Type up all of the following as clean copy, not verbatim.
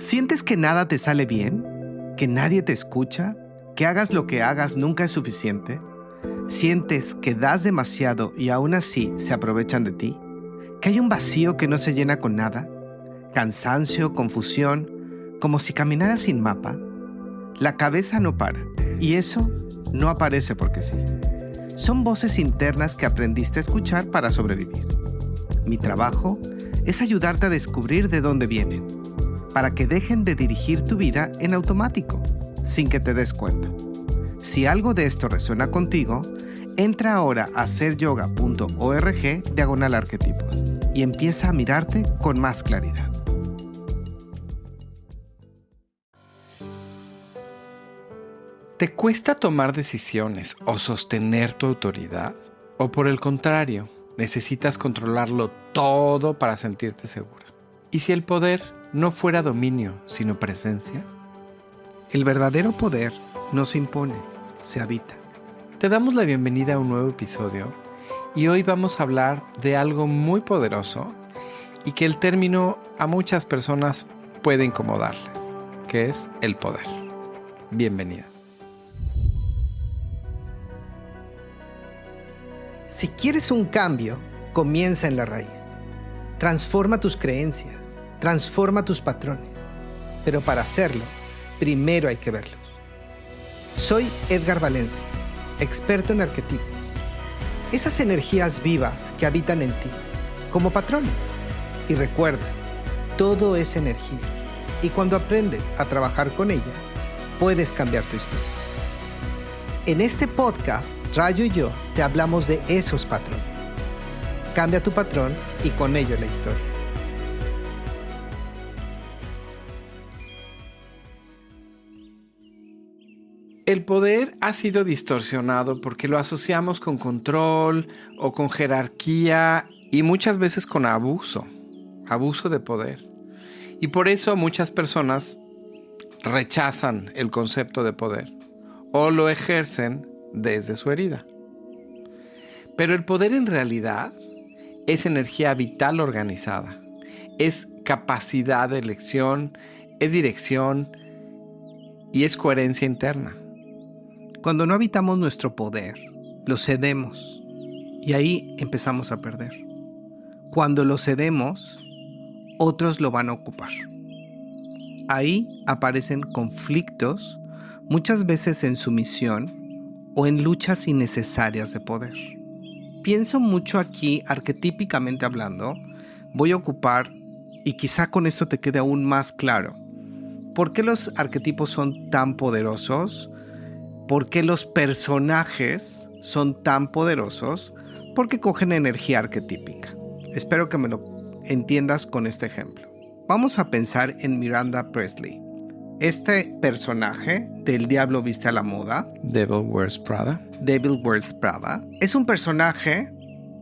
¿Sientes que nada te sale bien? ¿Que nadie te escucha? ¿Que hagas lo que hagas nunca es suficiente? ¿Sientes que das demasiado y aún así se aprovechan de ti? ¿Que hay un vacío que no se llena con nada? ¿Cansancio, confusión, como si caminaras sin mapa? La cabeza no para, y eso no aparece porque sí. Son voces internas que aprendiste a escuchar para sobrevivir. Mi trabajo es ayudarte a descubrir de dónde vienen, para que dejen de dirigir tu vida en automático, sin que te des cuenta. Si algo de esto resuena contigo, entra ahora a seryoga.org/arquetipos y empieza a mirarte con más claridad. ¿Te cuesta tomar decisiones o sostener tu autoridad? ¿O por el contrario, necesitas controlarlo todo para sentirte segura? ¿Y si el poder no fuera dominio, sino presencia? El verdadero poder no se impone, se habita. Te damos la bienvenida a un nuevo episodio y hoy vamos a hablar de algo muy poderoso y que el término a muchas personas puede incomodarles, que es el poder. Bienvenida. Si quieres un cambio, comienza en la raíz. Transforma tus creencias, transforma tus patrones. Pero para hacerlo, primero hay que verlos. Soy Edgar Valencia, experto en arquetipos. Esas energías vivas que habitan en ti, como patrones. Y recuerda, todo es energía. Y cuando aprendes a trabajar con ella, puedes cambiar tu historia. En este podcast, Rayo y yo te hablamos de esos patrones. Cambia tu patrón y con ello la historia. El poder ha sido distorsionado porque lo asociamos con control o con jerarquía y muchas veces con abuso de poder. Y por eso muchas personas rechazan el concepto de poder o lo ejercen desde su herida. Pero el poder en realidad es energía vital organizada, es capacidad de elección, es dirección y es coherencia interna. Cuando no habitamos nuestro poder, lo cedemos y ahí empezamos a perder. Cuando lo cedemos, otros lo van a ocupar. Ahí aparecen conflictos, muchas veces en sumisión o en luchas innecesarias de poder. Pienso mucho aquí, arquetípicamente hablando, voy a ocupar, y quizá con esto te quede aún más claro, ¿por qué los arquetipos son tan poderosos? ¿Por qué los personajes son tan poderosos? Porque cogen energía arquetípica. Espero que me lo entiendas con este ejemplo. Vamos a pensar en Miranda Priestly. Este personaje del Diablo Viste a la Moda, Devil Wears Prada. Devil Wears Prada, es un personaje.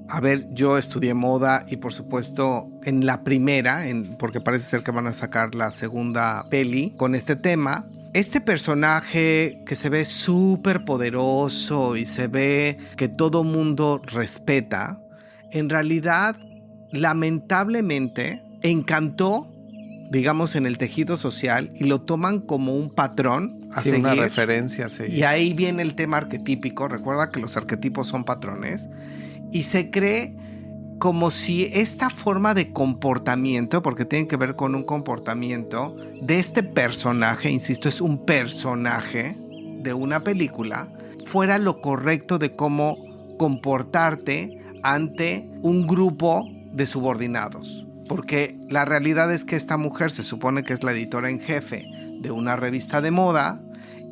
A ver, yo estudié moda y por supuesto en la primera, porque parece ser que van a sacar la segunda peli con este tema. Este personaje que se ve súper poderoso y se ve que todo mundo respeta, en realidad, lamentablemente, encantó, digamos, en el tejido social y lo toman como un patrón a seguir. Una referencia a seguir. Y ahí viene el tema arquetípico. Recuerda que los arquetipos son patrones. Y se cree como si esta forma de comportamiento, porque tiene que ver con un comportamiento de este personaje, insisto, es un personaje de una película, fuera lo correcto de cómo comportarte ante un grupo de subordinados. Porque la realidad es que esta mujer se supone que es la editora en jefe de una revista de moda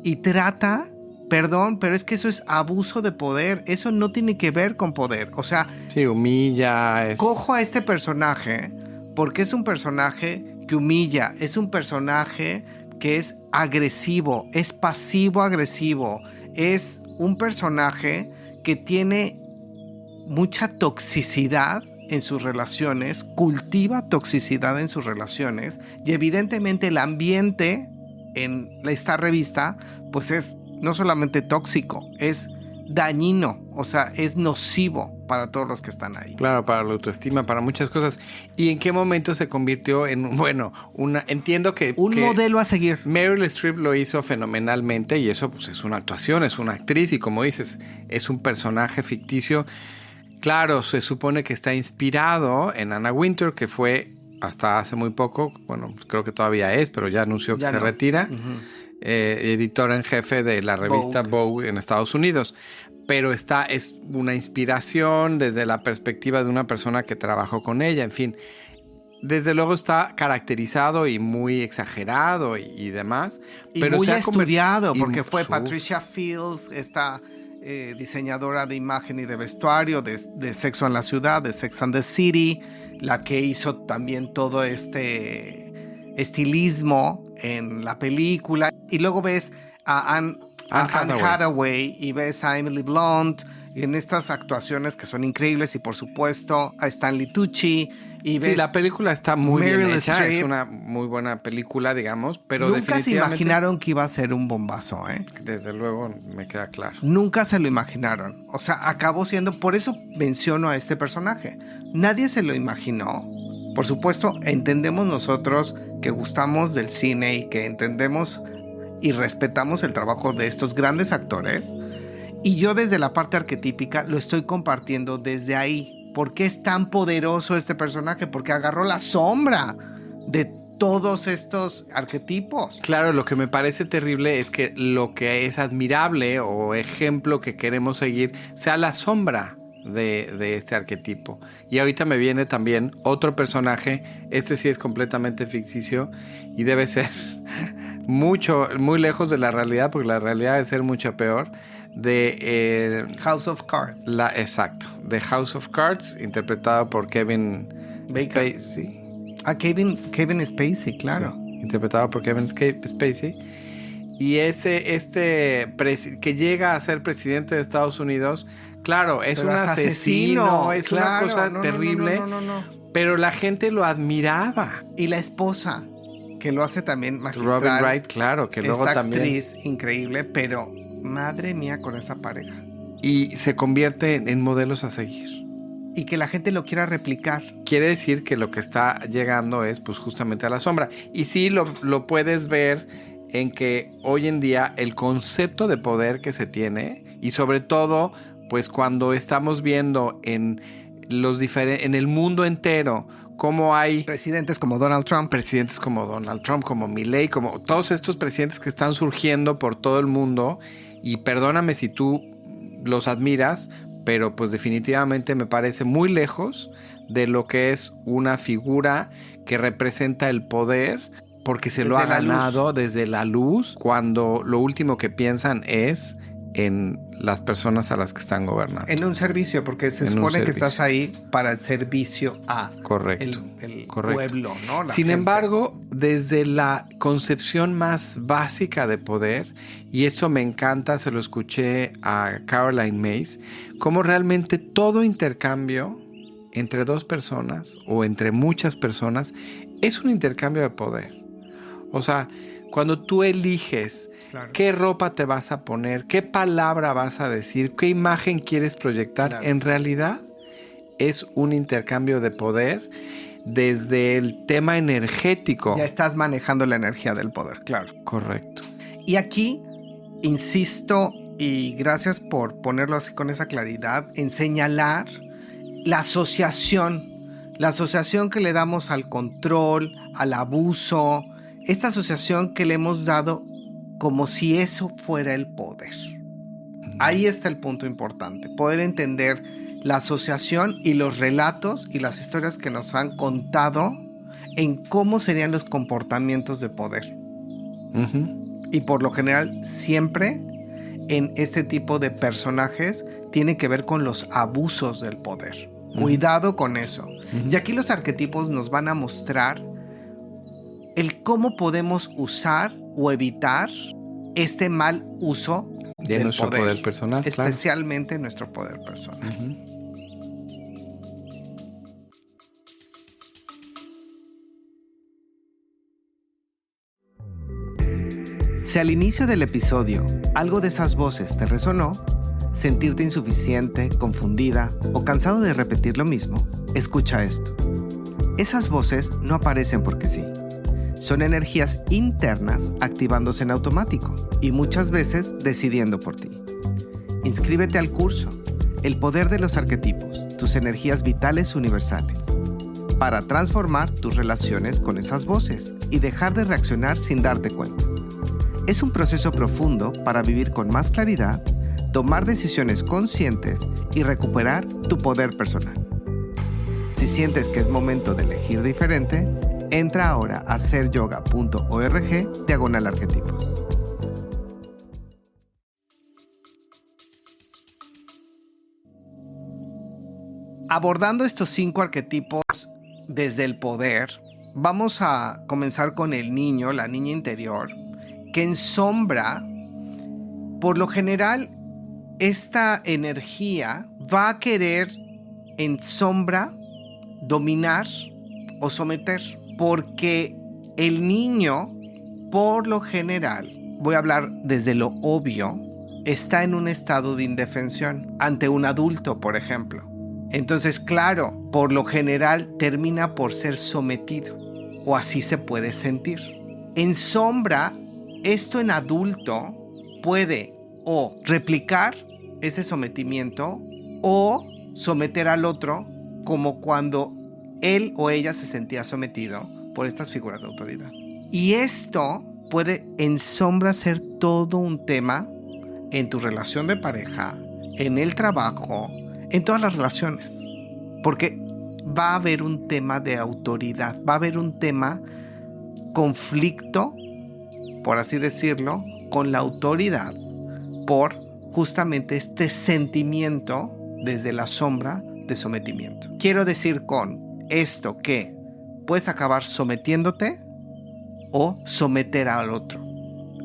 y trata, perdón, pero es que eso es abuso de poder. Eso no tiene que ver con poder. O sea, sí, humilla. Cojo a este personaje porque es un personaje que humilla, es un personaje que es agresivo, es pasivo-agresivo, es un personaje que tiene mucha toxicidad en sus relaciones, cultiva toxicidad en sus relaciones y evidentemente el ambiente en esta revista pues es no solamente tóxico, es dañino, o sea, es nocivo para todos los que están ahí. Claro, para la autoestima, para muchas cosas. ¿Y en qué momento se convirtió en, entiendo que... Un modelo a seguir. Meryl Streep lo hizo fenomenalmente y eso pues es una actuación, es una actriz y como dices, es un personaje ficticio. Claro, se supone que está inspirado en Anna Wintour, que fue hasta hace muy poco, bueno, creo que todavía es, pero ya anunció que se retira. Editora en jefe de la revista Vogue en Estados Unidos. Pero es una inspiración desde la perspectiva de una persona que trabajó con ella, en fin. Desde luego está caracterizado y muy exagerado y demás. Y pero muy estudiado, porque fue Patricia Fields, esta diseñadora de imagen y de vestuario de Sexo en la Ciudad, de Sex and the City, la que hizo también todo este estilismo en la película. Y luego ves a Anne Hathaway y ves a Emily Blunt en estas actuaciones que son increíbles, y por supuesto a Stanley Tucci. Y ves la película está muy Meryl bien hecha, Streep. es una muy buena película, digamos, pero nunca definitivamente... se imaginaron que iba a ser un bombazo, ¿eh? Desde luego me queda claro. Nunca se lo imaginaron. O sea, acabó siendo... Por eso menciono a este personaje. Nadie se lo imaginó. Por supuesto, entendemos nosotros que gustamos del cine y que entendemos y respetamos el trabajo de estos grandes actores. Y yo desde la parte arquetípica lo estoy compartiendo desde ahí. ¿Por qué es tan poderoso este personaje? Porque agarró la sombra de todos estos arquetipos. Claro, lo que me parece terrible es que lo que es admirable o ejemplo que queremos seguir sea la sombra de este arquetipo. Y ahorita me viene también otro personaje, este sí es completamente ficticio y debe ser muy lejos de la realidad, porque la realidad debe ser mucho peor, de House of Cards. Exacto, de House of Cards, interpretado por Kevin Spacey. Kevin Spacey, claro. Sí, interpretado por Kevin Spacey. Y que llega a ser presidente de Estados Unidos, claro, es un asesino, es una cosa terrible, pero la gente lo admiraba. Y la esposa, que lo hace también magistral. Robin Wright, claro, que luego también... Esta actriz increíble, pero madre mía con esa pareja. Y se convierte en modelos a seguir. Y que la gente lo quiera replicar. Quiere decir que lo que está llegando es pues justamente a la sombra. Y sí lo puedes ver en que hoy en día el concepto de poder que se tiene, y sobre todo pues cuando estamos viendo en el mundo entero cómo hay presidentes como Donald Trump, como Milley, como todos estos presidentes que están surgiendo por todo el mundo, y perdóname si tú los admiras, pero pues definitivamente me parece muy lejos de lo que es una figura que representa el poder, porque se lo ha ganado desde la luz, cuando lo último que piensan es en las personas a las que están gobernando. En un servicio, porque se supone que estás ahí para el servicio a correcto, el correcto. pueblo, ¿no? Sin embargo, desde la concepción más básica de poder, y eso me encanta, se lo escuché a Caroline Myss, cómo realmente todo intercambio entre dos personas o entre muchas personas es un intercambio de poder. O sea, cuando tú eliges qué ropa te vas a poner, qué palabra vas a decir, qué imagen quieres proyectar, en realidad es un intercambio de poder desde el tema energético. Ya estás manejando la energía del poder, claro. Correcto. Y aquí, insisto, y gracias por ponerlo así con esa claridad, en señalar la asociación que le damos al control, al abuso, esta asociación que le hemos dado como si eso fuera el poder. Ahí está el punto importante, poder entender la asociación y los relatos y las historias que nos han contado en cómo serían los comportamientos de poder. Y por lo general, siempre en este tipo de personajes tiene que ver con los abusos del poder. Cuidado con eso. Y aquí los arquetipos nos van a mostrar el cómo podemos usar o evitar este mal uso de nuestro poder personal, especialmente nuestro poder personal. Si al inicio del episodio algo de esas voces te resonó, sentirte insuficiente, confundida o cansado de repetir lo mismo, escucha esto. Esas voces no aparecen porque sí. Son energías internas activándose en automático y muchas veces decidiendo por ti. Inscríbete al curso El poder de los arquetipos, tus energías vitales universales, para transformar tus relaciones con esas voces y dejar de reaccionar sin darte cuenta. Es un proceso profundo para vivir con más claridad, tomar decisiones conscientes y recuperar tu poder personal. Si sientes que es momento de elegir diferente, entra ahora a seryoga.org/arquetipos. Abordando estos 5 arquetipos desde el poder, vamos a comenzar con el niño, la niña interior, que en sombra, por lo general, esta energía va a querer en sombra dominar o someter, porque el niño, por lo general, voy a hablar desde lo obvio, está en un estado de indefensión ante un adulto, por ejemplo. Entonces, claro, por lo general termina por ser sometido, o así se puede sentir. En sombra, esto en adulto puede o replicar ese sometimiento o someter al otro, como cuando él o ella se sentía sometido por estas figuras de autoridad. Y esto puede en sombra ser todo un tema en tu relación de pareja, en el trabajo, en todas las relaciones, porque va a haber un tema de autoridad, va a haber un tema conflicto, por así decirlo, con la autoridad, por justamente este sentimiento desde la sombra de sometimiento. Quiero decir con esto que puedes acabar sometiéndote o someter al otro,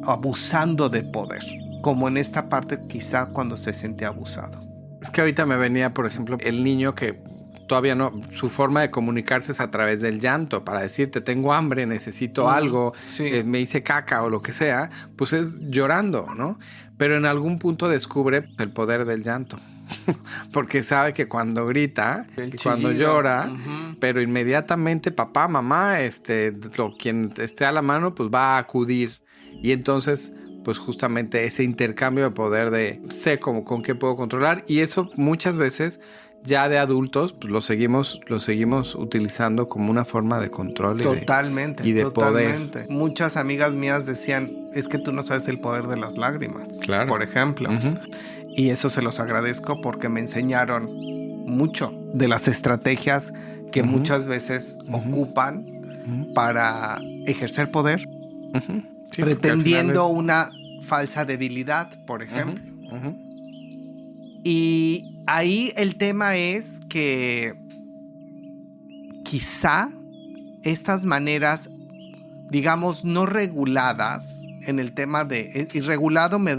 abusando de poder, como en esta parte quizá cuando se siente abusado. Es que ahorita me venía, por ejemplo, el niño que todavía no, su forma de comunicarse es a través del llanto, para decirte tengo hambre, necesito algo, sí. Me hice caca o lo que sea, pues es llorando, ¿no? Pero en algún punto descubre el poder del llanto, porque sabe que cuando grita, cuando llora, pero inmediatamente papá, mamá, quien esté a la mano, pues va a acudir. Y entonces, pues justamente ese intercambio de poder de sé cómo, con qué puedo controlar, y eso muchas veces ya de adultos pues lo seguimos utilizando como una forma de control totalmente, y de totalmente. poder. Muchas amigas mías decían, es que tú no sabes el poder de las lágrimas, claro, por ejemplo. Y eso se los agradezco porque me enseñaron mucho de las estrategias que muchas veces ocupan para ejercer poder, sí, pretendiendo una falsa debilidad, por ejemplo. Y ahí el tema es que quizá estas maneras, digamos, no reguladas, en el tema de irregulado me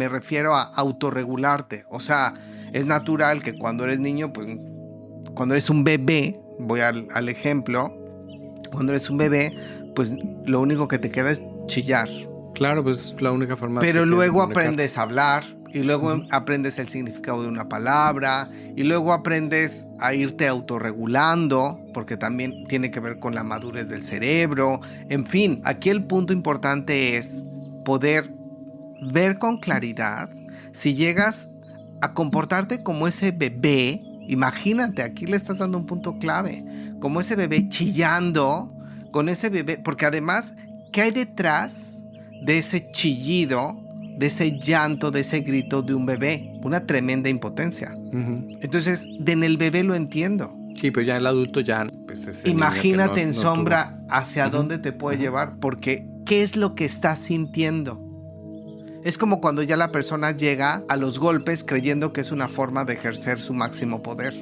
refiero a autorregularte. O sea, es natural que cuando eres niño, pues cuando eres un bebé, voy al ejemplo, cuando eres un bebé, pues lo único que te queda es chillar. Claro, pues es la única forma. Pero luego aprendes a hablar y luego aprendes el significado de una palabra y luego aprendes a irte autorregulando, porque también tiene que ver con la madurez del cerebro. En fin, aquí el punto importante es poder ver con claridad si llegas a comportarte como ese bebé. Imagínate, aquí le estás dando un punto clave, como ese bebé chillando, con ese bebé, porque además, ¿qué hay detrás de ese chillido, de ese llanto, de ese grito de un bebé? Una tremenda impotencia. Entonces, en el bebé lo entiendo. Sí, pero ya el adulto ya... Pues imagínate en sombra hacia dónde te puede llevar, porque ¿qué es lo que estás sintiendo? Es como cuando ya la persona llega a los golpes creyendo que es una forma de ejercer su máximo poder.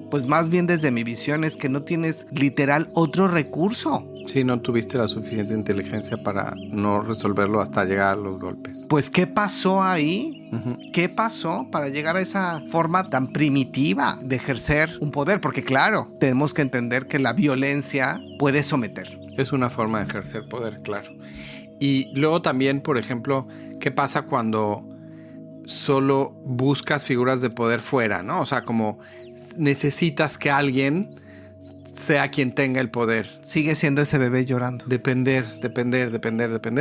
Pues más bien desde mi visión es que no tienes literal otro recurso. Sí, no tuviste la suficiente inteligencia para no resolverlo hasta llegar a los golpes. Pues, ¿qué pasó ahí? ¿Qué pasó para llegar a esa forma tan primitiva de ejercer un poder? Porque claro, tenemos que entender que la violencia puede someter. Es una forma de ejercer poder, claro. Y luego también, por ejemplo, ¿qué pasa cuando solo buscas figuras de poder fuera, ¿no? O sea, como necesitas que alguien sea quien tenga el poder. Sigue siendo ese bebé llorando. Depender,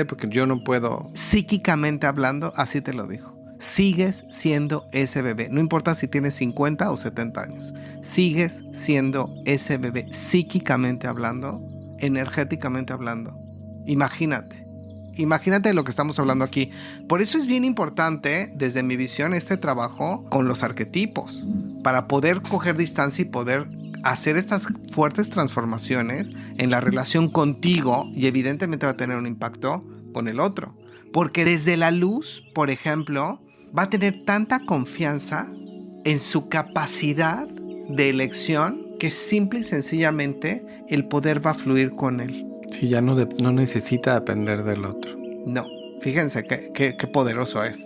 porque yo no puedo. Psíquicamente hablando, así te lo digo. Sigues siendo ese bebé. No importa si tienes 50 o 70 años. Sigues siendo ese bebé. Psíquicamente hablando, energéticamente hablando. Imagínate de lo que estamos hablando aquí. Por eso es bien importante, desde mi visión, este trabajo con los arquetipos, para poder coger distancia y poder hacer estas fuertes transformaciones en la relación contigo, y evidentemente va a tener un impacto con el otro. Porque desde la luz, por ejemplo, va a tener tanta confianza en su capacidad de elección que simple y sencillamente el poder va a fluir con él. Sí, ya no necesita depender del otro. No, fíjense qué poderoso es.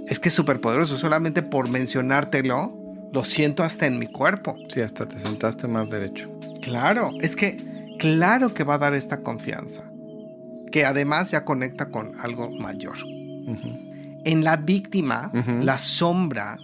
Es que es súper poderoso. Solamente por mencionártelo, lo siento hasta en mi cuerpo. Sí, hasta te sentaste más derecho. Claro, es que claro que va a dar esta confianza, que además ya conecta con algo mayor. Uh-huh. En la víctima, la sombra,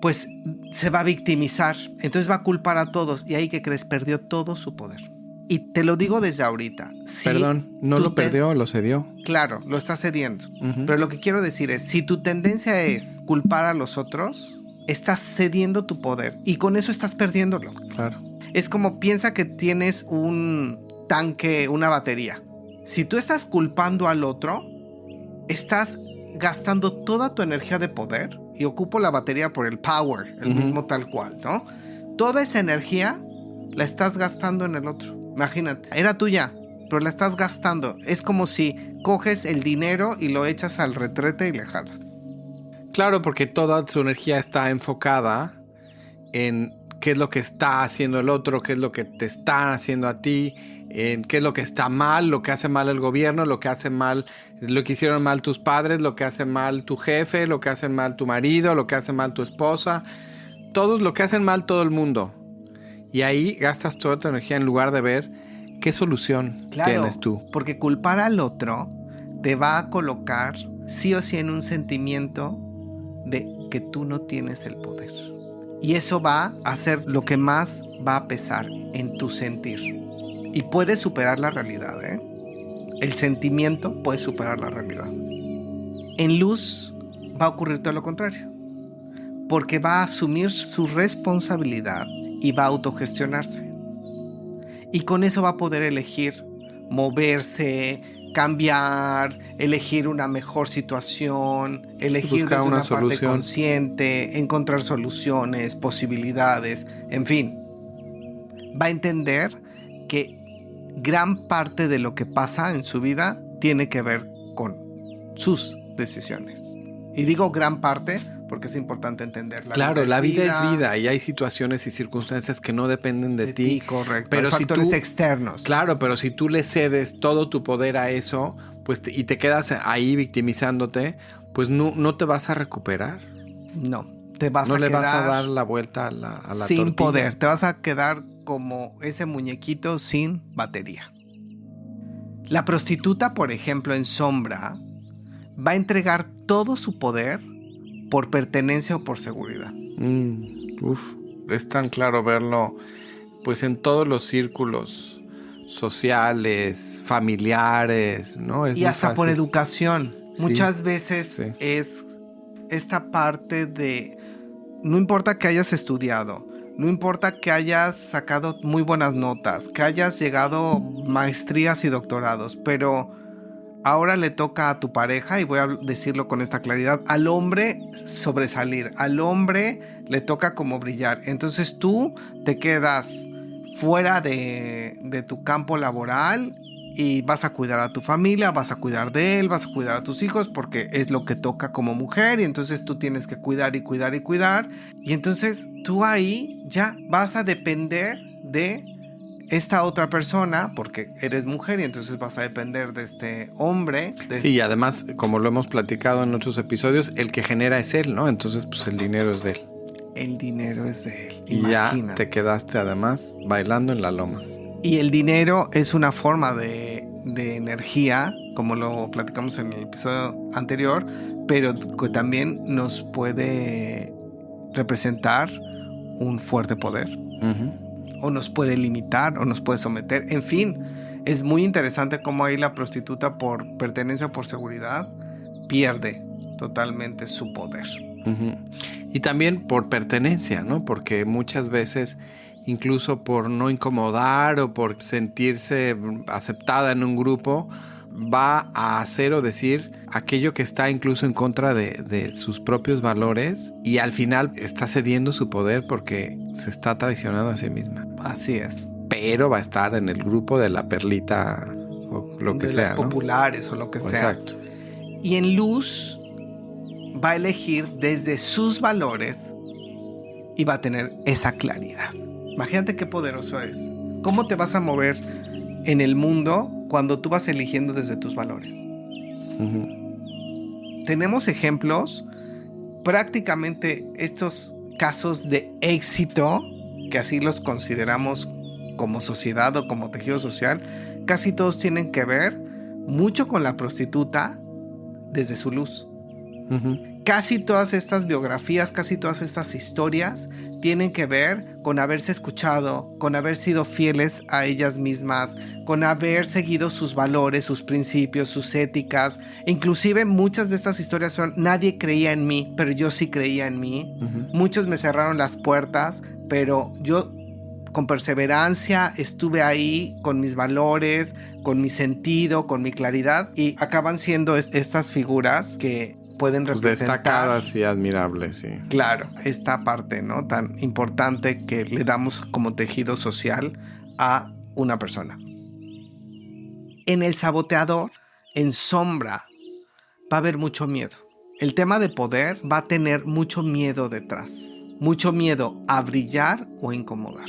pues se va a victimizar. Entonces va a culpar a todos. Y ahí, ¿qué crees? Perdió todo su poder. Y te lo digo desde ahorita. Perdón, no lo perdió, lo cedió. Claro, lo está cediendo. Uh-huh. Pero lo que quiero decir es, si tu tendencia es culpar a los otros, estás cediendo tu poder. Y con eso estás perdiéndolo. Claro. Es como piensa que tienes un tanque, una batería. Si tú estás culpando al otro, estás gastando toda tu energía de poder. Y ocupo la batería por el power, el mismo tal cual, ¿no? Toda esa energía la estás gastando en el otro. Imagínate, era tuya, pero la estás gastando. Es como si coges el dinero y lo echas al retrete y le jalas. Claro, porque toda su energía está enfocada en qué es lo que está haciendo el otro, qué es lo que te están haciendo a ti, en qué es lo que está mal, lo que hace mal el gobierno, lo que hace mal, lo que hicieron mal tus padres, lo que hace mal tu jefe, lo que hace mal tu marido, lo que hace mal tu esposa. Todos lo que hacen mal todo el mundo. Y ahí gastas toda tu energía en lugar de ver qué solución tienes tú. Porque culpar al otro te va a colocar sí o sí en un sentimiento de que tú no tienes el poder. Y eso va a ser lo que más va a pesar en tu sentir. Y puedes superar la realidad, ¿eh? El sentimiento puede superar la realidad. En luz va a ocurrir todo lo contrario. Porque va a asumir su responsabilidad y va a autogestionarse. Y con eso va a poder elegir moverse, cambiar, elegir una mejor situación, elegir desde una parte consciente, encontrar soluciones, posibilidades, en fin. Va a entender que gran parte de lo que pasa en su vida tiene que ver con sus decisiones. Y digo gran parte porque es importante entender. Claro, la vida es vida y hay situaciones y circunstancias que no dependen de ti. Correcto. Pero hay factores externos. Claro, pero si tú le cedes todo tu poder a eso, pues y te quedas ahí victimizándote, pues no te vas a recuperar. No, te vas a quedar. No le vas a dar la vuelta a la sin tortilla. Poder. Te vas a quedar como ese muñequito sin batería. La prostituta, por ejemplo, en sombra, va a entregar todo su poder por pertenencia o por seguridad. Es tan claro verlo pues en todos los círculos sociales, familiares, ¿no? Y hasta por educación. Sí. Muchas veces es esta parte de no importa que hayas estudiado, no importa que hayas sacado muy buenas notas, que hayas llegado maestrías y doctorados, pero ahora le toca a tu pareja, y voy a decirlo con esta claridad, al hombre sobresalir, al hombre le toca como brillar. Entonces tú te quedas fuera de tu campo laboral y vas a cuidar a tu familia, vas a cuidar de él, vas a cuidar a tus hijos porque es lo que toca como mujer, y entonces tú tienes que cuidar y cuidar y cuidar, y entonces tú ahí ya vas a depender de esta otra persona porque eres mujer y entonces vas a depender de este hombre. Sí, y además, como lo hemos platicado en otros episodios, el que genera es él, ¿no? Entonces, pues el dinero es de él. El dinero es de él. Y imagínate. Ya te quedaste además bailando en la loma. Y el dinero es una forma de energía, como lo platicamos en el episodio anterior, pero que también nos puede representar un fuerte poder. O nos puede limitar, o nos puede someter. En fin, es muy interesante cómo ahí la prostituta, por pertenencia, por seguridad, pierde totalmente su poder. Y también por pertenencia, ¿no? Porque muchas veces, incluso por no incomodar o por sentirse aceptada en un grupo, va a hacer o decir aquello que está incluso en contra de sus propios valores, y al final está cediendo su poder porque se está traicionando a sí misma. Así es. Pero va a estar en el grupo de la perlita o lo que de sea, las ¿no? populares o lo que sea. Exacto. Y en luz va a elegir desde sus valores y va a tener esa claridad. Imagínate qué poderoso es. ¿Cómo te vas a mover en el mundo cuando tú vas eligiendo desde tus valores? Tenemos ejemplos, prácticamente estos casos de éxito, que así los consideramos como sociedad o como tejido social, casi todos tienen que ver mucho con la prostituta desde su luz. Casi todas estas biografías, casi todas estas historias tienen que ver con haberse escuchado, con haber sido fieles a ellas mismas, con haber seguido sus valores, sus principios, sus éticas. Inclusive muchas de estas historias son: nadie creía en mí, pero yo sí creía en mí. Muchos me cerraron las puertas, pero yo con perseverancia estuve ahí con mis valores, con mi sentido, con mi claridad, y acaban siendo estas figuras que pueden representar, destacadas y admirables, sí. Claro, esta parte, ¿no?, tan importante que le damos como tejido social a una persona. En el saboteador, en sombra, va a haber mucho miedo. El tema de poder va a tener mucho miedo detrás. Mucho miedo a brillar o incomodar.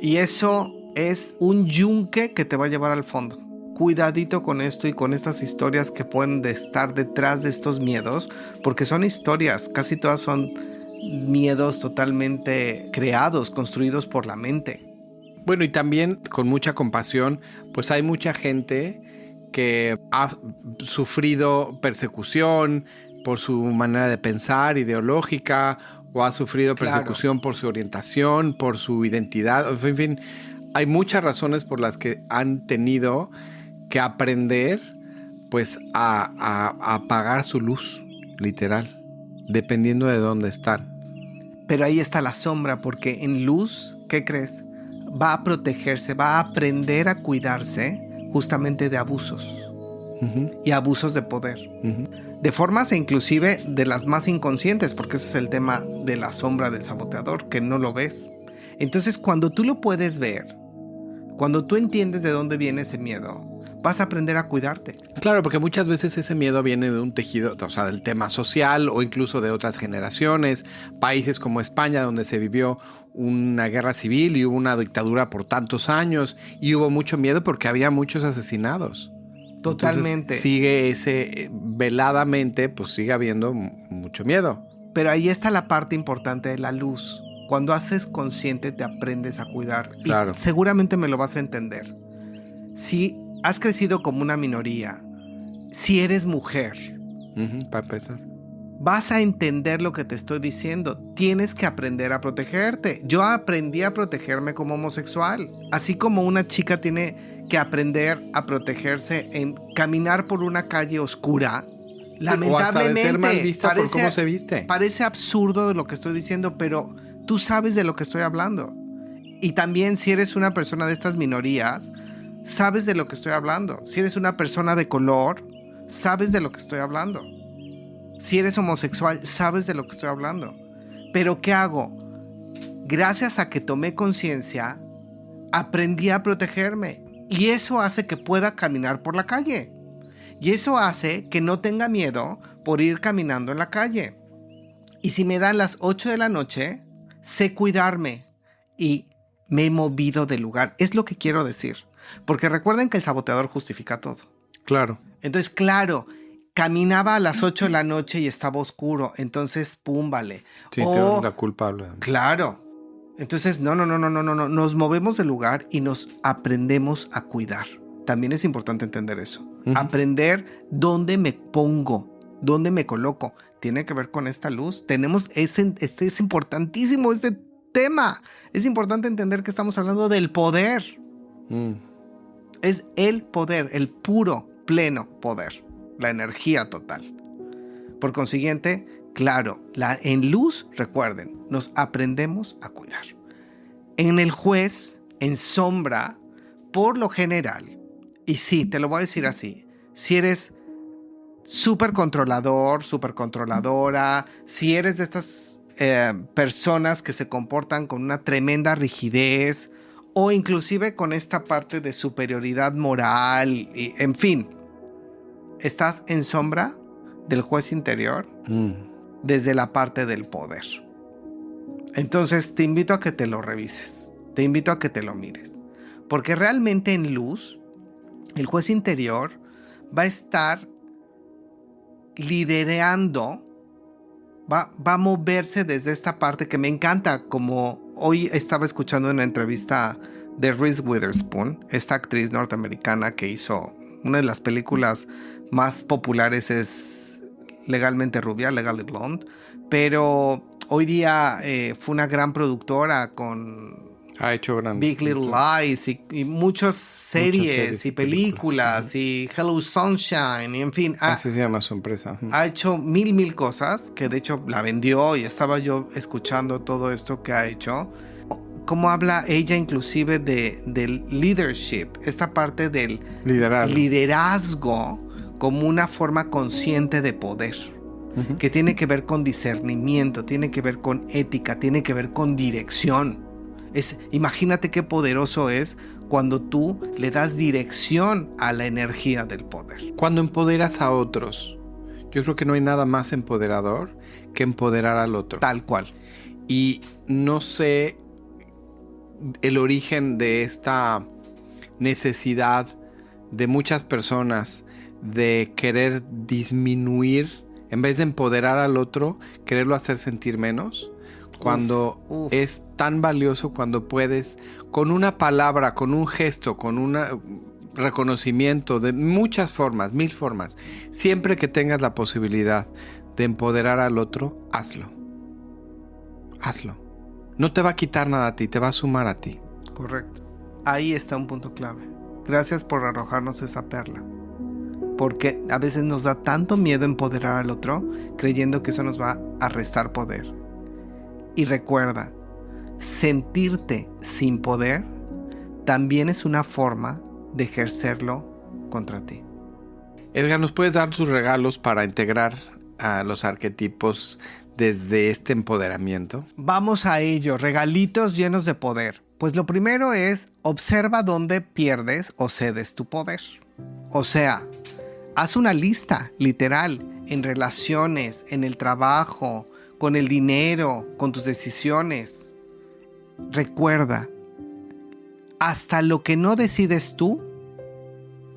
Y eso es un yunque que te va a llevar al fondo. Cuidadito con esto y con estas historias que pueden estar detrás de estos miedos, porque son historias, casi todas son miedos totalmente creados, construidos por la mente. Bueno, y también con mucha compasión, pues hay mucha gente que ha sufrido persecución por su manera de pensar ideológica, o ha sufrido persecución por su orientación, por su identidad, en fin, hay muchas razones por las que han tenido que aprender, pues, a apagar su luz, literal, dependiendo de dónde están. Pero ahí está la sombra, porque en luz, ¿qué crees? Va a protegerse, va a aprender a cuidarse justamente de abusos y abusos de poder. De formas inclusive de las más inconscientes, porque ese es el tema de la sombra del saboteador, que no lo ves. Entonces, cuando tú lo puedes ver, cuando tú entiendes de dónde viene ese miedo, vas a aprender a cuidarte. Claro, porque muchas veces ese miedo viene de un tejido, o sea, del tema social o incluso de otras generaciones. Países como España, donde se vivió una guerra civil y hubo una dictadura por tantos años y hubo mucho miedo porque había muchos asesinados. Totalmente. Entonces, sigue ese, veladamente, pues sigue habiendo mucho miedo. Pero ahí está la parte importante de la luz. Cuando haces consciente, te aprendes a cuidar. Claro. Y seguramente me lo vas a entender. Si has crecido como una minoría, si eres mujer, para empezar, vas a entender lo que te estoy diciendo. Tienes que aprender a protegerte. Yo aprendí a protegerme como homosexual. Así como una chica tiene que aprender a protegerse en caminar por una calle oscura. Lamentablemente, o hasta de ser mal vista por cómo se viste. Parece absurdo de lo que estoy diciendo, pero tú sabes de lo que estoy hablando. Y también, si eres una persona de estas minorías, sabes de lo que estoy hablando. Si eres una persona de color, sabes de lo que estoy hablando. Si eres homosexual, sabes de lo que estoy hablando. Pero ¿qué hago? Gracias a que tomé conciencia, aprendí a protegerme. Y eso hace que pueda caminar por la calle. Y eso hace que no tenga miedo por ir caminando en la calle. Y si me dan las 8 de la noche, sé cuidarme y me he movido de lugar. Es lo que quiero decir. Porque recuerden que el saboteador justifica todo. Claro. Entonces, claro, caminaba a las 8 de la noche y estaba oscuro. Entonces, pum, vale. Sí, te la culpable. Claro. Entonces, no. Nos movemos del lugar y nos aprendemos a cuidar. También es importante entender eso. Uh-huh. Aprender dónde me pongo, dónde me coloco. Tiene que ver con esta luz. Es importantísimo este tema. Es importante entender que estamos hablando del poder. Es el poder, el puro, pleno poder. La energía total. Por consiguiente, claro, en luz, recuerden, nos aprendemos a cuidar. En el juez, en sombra, por lo general, y sí, te lo voy a decir así, si eres súper controlador, súper controladora, si eres de estas personas que se comportan con una tremenda rigidez o inclusive con esta parte de superioridad moral, y, en fin, estás en sombra del juez interior desde la parte del poder. Entonces te invito a que te lo revises, te invito a que te lo mires, porque realmente en luz el juez interior va a estar liderando, va a moverse desde esta parte que me encanta, como hoy estaba escuchando una entrevista de Reese Witherspoon, esta actriz norteamericana que hizo una de las películas más populares es Legalmente Rubia, Legally Blonde, pero hoy día fue una gran productora con ha hecho Big Little Lies y muchas series y películas y Hello Sunshine y en fin. Así se llama su empresa. Ha hecho mil cosas que de hecho la vendió y estaba yo escuchando todo esto que ha hecho. Cómo habla ella inclusive del leadership, esta parte del liderazgo como una forma consciente de poder, que tiene que ver con discernimiento, tiene que ver con ética, tiene que ver con dirección. Imagínate qué poderoso es cuando tú le das dirección a la energía del poder. Cuando empoderas a otros, yo creo que no hay nada más empoderador que empoderar al otro. Tal cual. Y no sé el origen de esta necesidad de muchas personas de querer disminuir, en vez de empoderar al otro, quererlo hacer sentir menos. Cuando es tan valioso, cuando puedes, con una palabra, con un gesto, con un reconocimiento, de muchas formas, 1000 formas, siempre que tengas la posibilidad de empoderar al otro, hazlo. Hazlo. No te va a quitar nada a ti, te va a sumar a ti. Correcto. Ahí está un punto clave. Gracias por arrojarnos esa perla. Porque a veces nos da tanto miedo empoderar al otro, creyendo que eso nos va a restar poder. Y recuerda, sentirte sin poder también es una forma de ejercerlo contra ti. Edgar, ¿nos puedes dar tus regalos para integrar a los arquetipos desde este empoderamiento? Vamos a ello, regalitos llenos de poder. Pues lo primero es, observa dónde pierdes o cedes tu poder. O sea, haz una lista, literal, en relaciones, en el trabajo, con el dinero, con tus decisiones. Recuerda, hasta lo que no decides tú,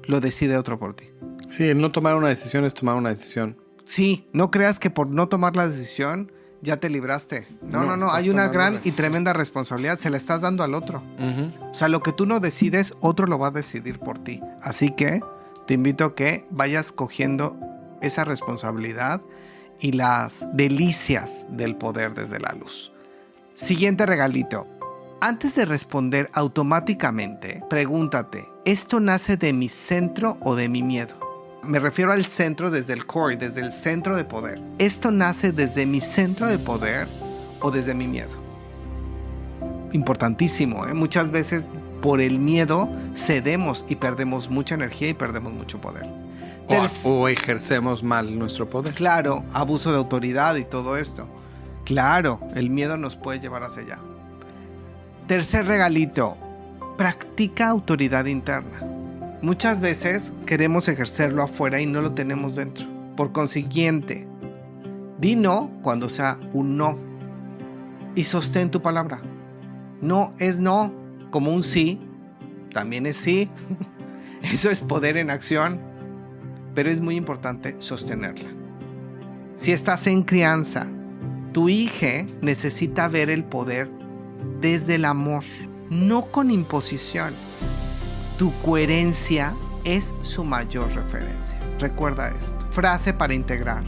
lo decide otro por ti. Sí, el no tomar una decisión es tomar una decisión. Sí, no creas que por no tomar la decisión ya te libraste. No, hay una gran y tremenda responsabilidad, se la estás dando al otro. O sea, lo que tú no decides, otro lo va a decidir por ti. Así que te invito a que vayas cogiendo esa responsabilidad y las delicias del poder desde la luz. Siguiente regalito. Antes de responder automáticamente, pregúntate, ¿esto nace de mi centro o de mi miedo? Me refiero al centro desde el core, desde el centro de poder. ¿Esto nace desde mi centro de poder o desde mi miedo? Importantísimo, ¿eh? Muchas veces por el miedo cedemos y perdemos mucha energía y perdemos mucho poder. O ejercemos mal nuestro poder. Claro, abuso de autoridad y todo esto. Claro, el miedo nos puede llevar hacia allá. Tercer regalito, practica autoridad interna. Muchas veces queremos ejercerlo afuera y no lo tenemos dentro. Por consiguiente, di no cuando sea un no. Y sostén tu palabra. No es no, como un sí, también es sí. Eso es poder en acción. Pero es muy importante sostenerla. Si estás en crianza, tu hija necesita ver el poder desde el amor, no con imposición. Tu coherencia es su mayor referencia. Recuerda esto. Frase para integrar.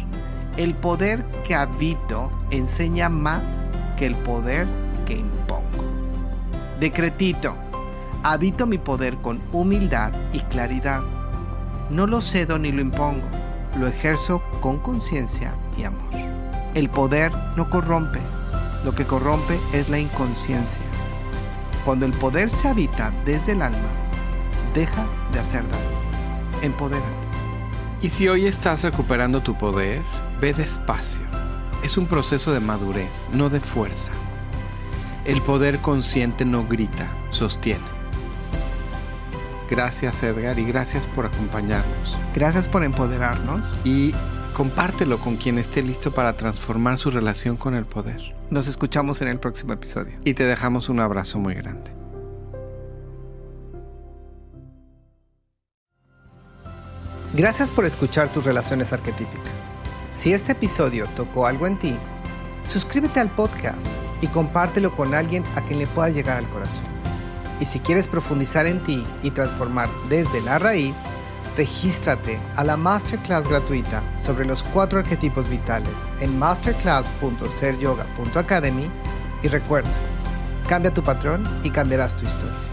El poder que habito enseña más que el poder que impongo. Decretito. Habito mi poder con humildad y claridad. No lo cedo ni lo impongo. Lo ejerzo con conciencia y amor. El poder no corrompe. Lo que corrompe es la inconsciencia. Cuando el poder se habita desde el alma, deja de hacer daño. Empodérate. Y si hoy estás recuperando tu poder, ve despacio. Es un proceso de madurez, no de fuerza. El poder consciente no grita, sostiene. Gracias, Edgar, y gracias por acompañarnos. Gracias por empoderarnos. Y compártelo con quien esté listo para transformar su relación con el poder. Nos escuchamos en el próximo episodio. Y te dejamos un abrazo muy grande. Gracias por escuchar tus relaciones arquetípicas. Si este episodio tocó algo en ti, suscríbete al podcast y compártelo con alguien a quien le pueda llegar al corazón. Y si quieres profundizar en ti y transformar desde la raíz, regístrate a la Masterclass gratuita sobre los 4 arquetipos vitales en masterclass.seryoga.academy y recuerda, cambia tu patrón y cambiarás tu historia.